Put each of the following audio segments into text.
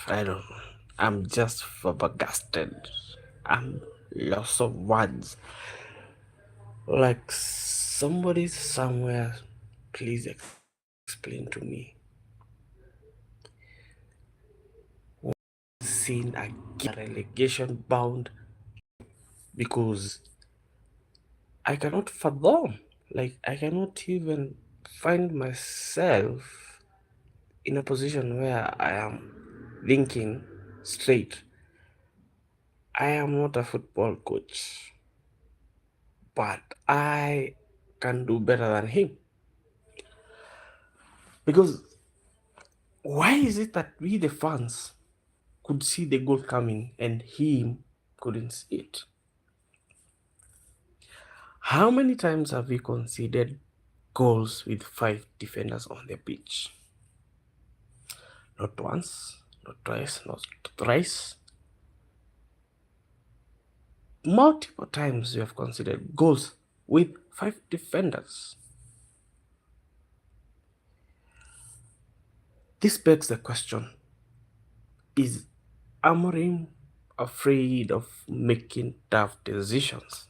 I don't know. I'm just flabbergasted. I'm lost of words. Like somebody somewhere, please explain to me. Seen again relegation bound because I cannot fathom. Like I cannot even find myself in a position where I am thinking straight. I am not a football coach, but I can do better than him. Because why is it that we, the fans, could see the goal coming and him couldn't see it? How many times have we conceded goals with five defenders on the pitch? Not once, not twice, not thrice. Multiple times we have conceded goals with five defenders. This begs the question, is Amorim afraid of making tough decisions?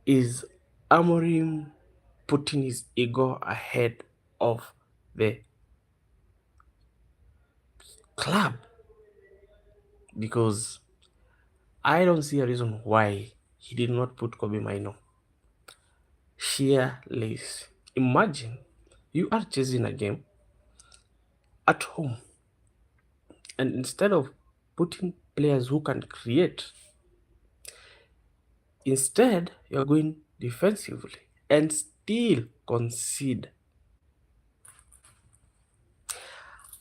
Is Amorim putting his ego ahead of the club? Because I don't see a reason why he did not put Kobe Mino. Sheer lace. Imagine you are chasing a game at home, and instead of putting players who can create, instead you're going defensively and still concede.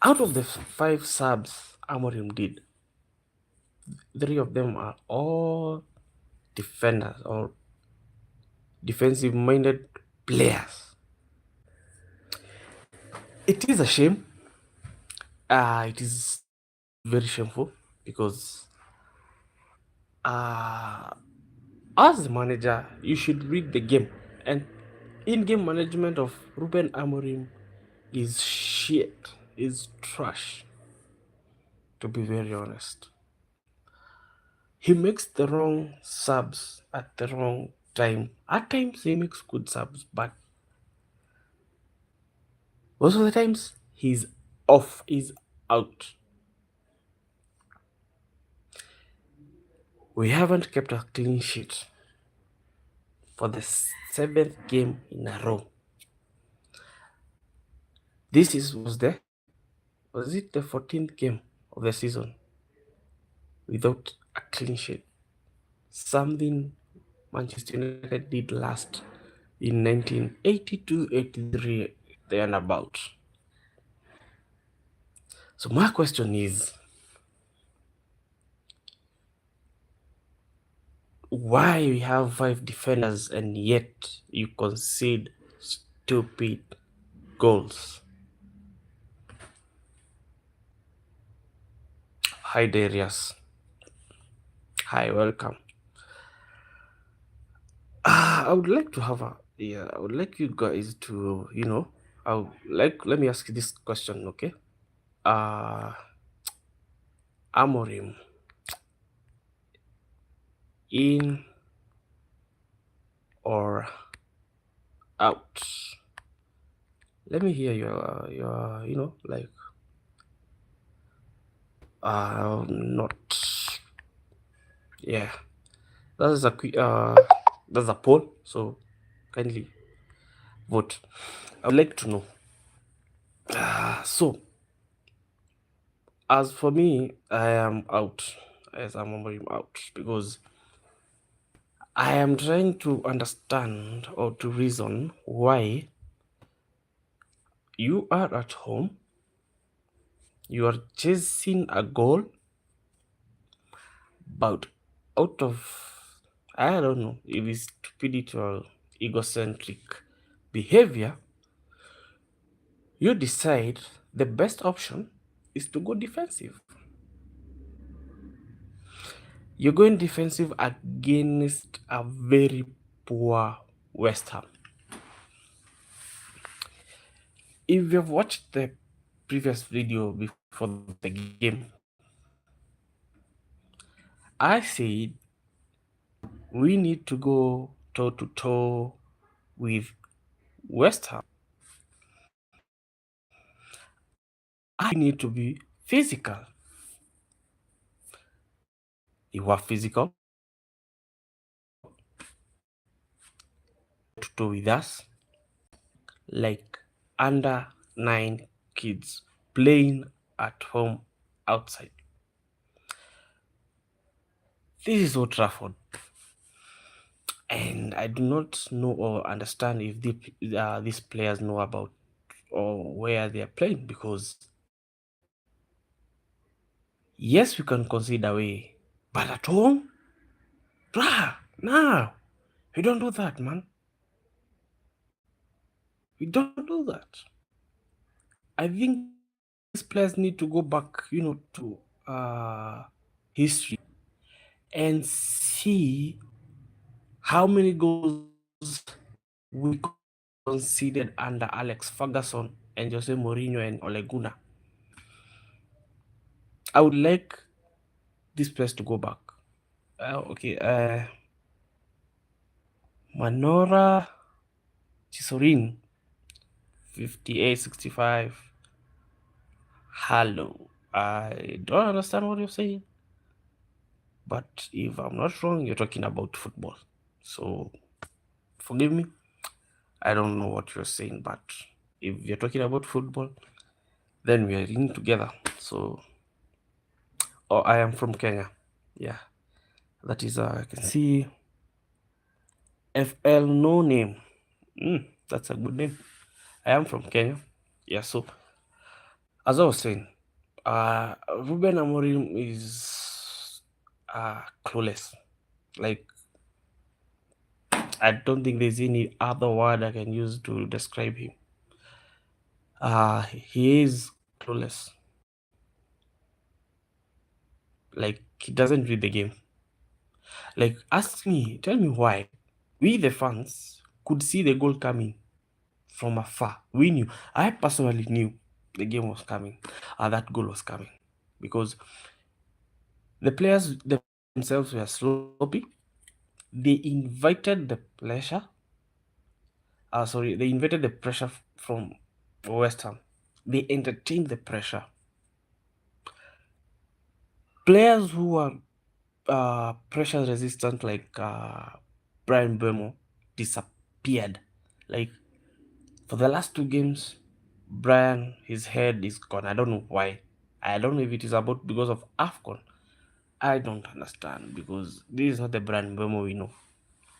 Out of the five subs Amorim did, three of them are all defenders or defensive minded players. It is a shame. It is very shameful because uh, as the manager, you should read the game. And in-game management of Ruben Amorim is shit, is trash, to be very honest. He makes the wrong subs at the wrong time. At times he makes good subs, but most of the times he's off, he's out. We haven't kept a clean sheet for the seventh game in a row. Was it the 14th game of the season without a clean sheet? Something Manchester United did last in 1982-83 there and about. So my question is, why we have five defenders and yet you concede stupid goals? Hi Darius. Hi, welcome. I would like to have I would like you guys to, let me ask you this question, okay? Uh, Amorim, in or out? Let me hear your, not, yeah. That's that's a poll, so kindly vote. I would like to know. So, as for me, I am out. As I'm out because I am trying to understand or to reason why you are at home, you are chasing a goal, but out of, I don't know if it's stupidity or egocentric behavior, you decide the best option is to go defensive. You're going defensive against a very poor West Ham. If you've watched the previous video before the game, I said we need to go toe to toe with West Ham. I need to be physical. You are physical to toe with us, like under 9 kids playing at home outside. This is Old Trafford, and I do not know or understand if these players know about or where they are playing, because yes, we can consider away, but at home, bruh, nah, we don't do that, man. We don't do that. I think these players need to go back, to history and see how many goals we conceded under Alex Ferguson and Jose Mourinho and Ole Gunnar. I would like this place to go back. Okay, Manora Chisorin, 5865. Hello. I don't understand what you're saying, but if I'm not wrong, you're talking about football. So forgive me. I don't know what you're saying, but if you're talking about football, then we are in together. So, oh, I am from Kenya. Yeah, that is, I can see FL No Name. That's a good name. I am from Kenya. Yeah, so as I was saying, Ruben Amorim is clueless. Like, I don't think there's any other word I can use to describe him. He is clueless. Like, he doesn't read the game. Like, tell me why we, the fans, could see the goal coming from afar. We knew. I personally knew the game was coming, that goal was coming, because the players themselves were sloppy. They invited the pressure. They invited the pressure from West Ham. They entertained the pressure. Players who are pressure resistant, like Brian Bemo, disappeared. Like, for the last 2 games, Brian, his head is gone. I don't know why. I don't know if it is about because of AFCON. I don't understand, because this is not the Brian Bemo we know.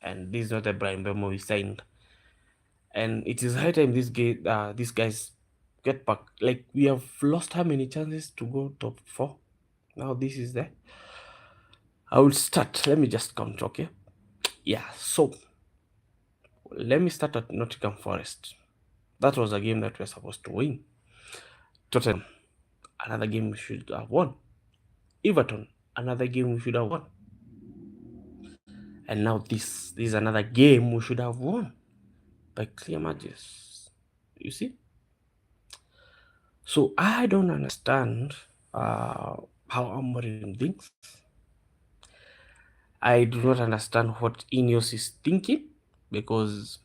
And this is not the Brian Bemo we signed. And it is high time these guys get back. Like, we have lost how many chances to go top 4? Now this is there. I will start. Let me just count, okay? Yeah, so let me start at Nottingham Forest. That was a game that we're supposed to win. Tottenham, another game we should have won. Everton, another game we should have won. And now this is another game we should have won by clear margins. You see? So I don't understand how Amorim thinks. I do not understand what Ineos is thinking, because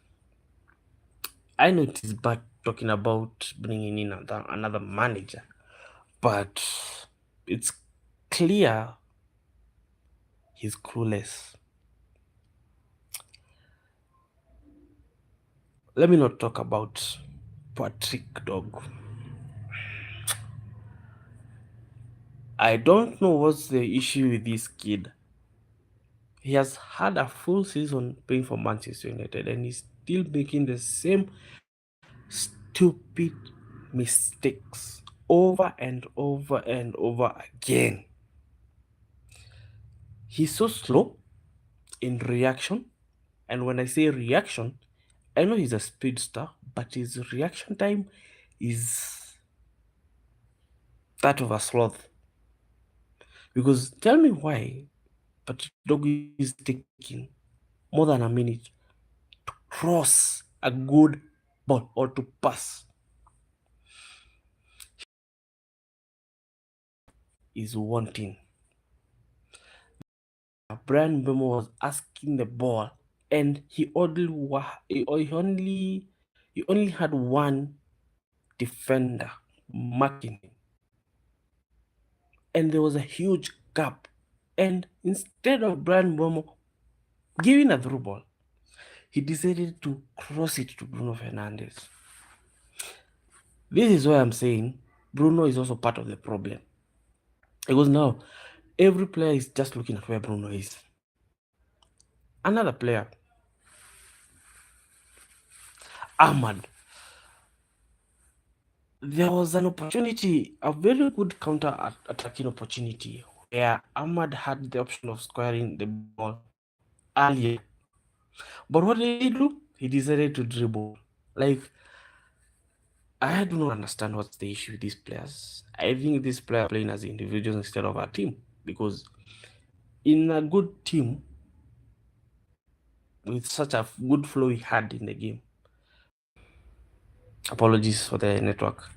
I know it is bad talking about bringing in another manager, but it's clear he's clueless. Let me not talk about Patrick Dog. I don't know what's the issue with this kid. He has had a full season playing for Manchester United, and he's still making the same stupid mistakes over and over and over again. He's so slow in reaction, and when I say reaction, I know he's a speedster, but his reaction time is that of a sloth. Because tell me why Patrick Dog is taking more than a minute to cross a good ball or to pass. is wanting. Brian Bemo was asking the ball, and he only had one defender marking him, and there was a huge gap. And instead of Brian Bemo giving a through ball, he decided to cross it to Bruno Fernandes. This is why I'm saying Bruno is also part of the problem. Because now every player is just looking at where Bruno is. Another player, Ahmad. There was an opportunity, a very good counter-attacking opportunity, where Ahmad had the option of squaring the ball earlier. But what did he do? He decided to dribble. Like, I do not understand what's the issue with these players. I think these players are playing as individuals instead of a team. Because in a good team, with such a good flow he had in the game, apologies for the network.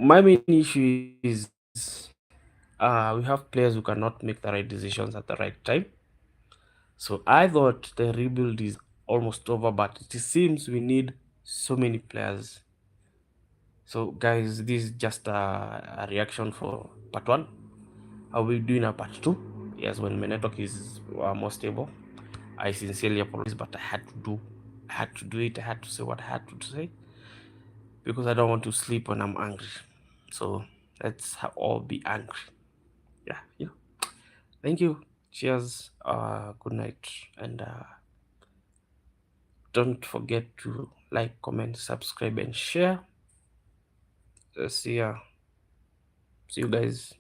My main issue is we have players who cannot make the right decisions at the right time. So I thought the rebuild is almost over, but it seems we need so many players. So guys, this is just a reaction for part one. I'll be doing a part two. Yes, when my network is more stable. I sincerely apologize, but I had to do it. I had to say what I had to say because I don't want to sleep when I'm angry. So let's all be angry. Yeah. Thank you. Cheers. Good night. And don't forget to like, comment, subscribe, and share. See ya. See you guys.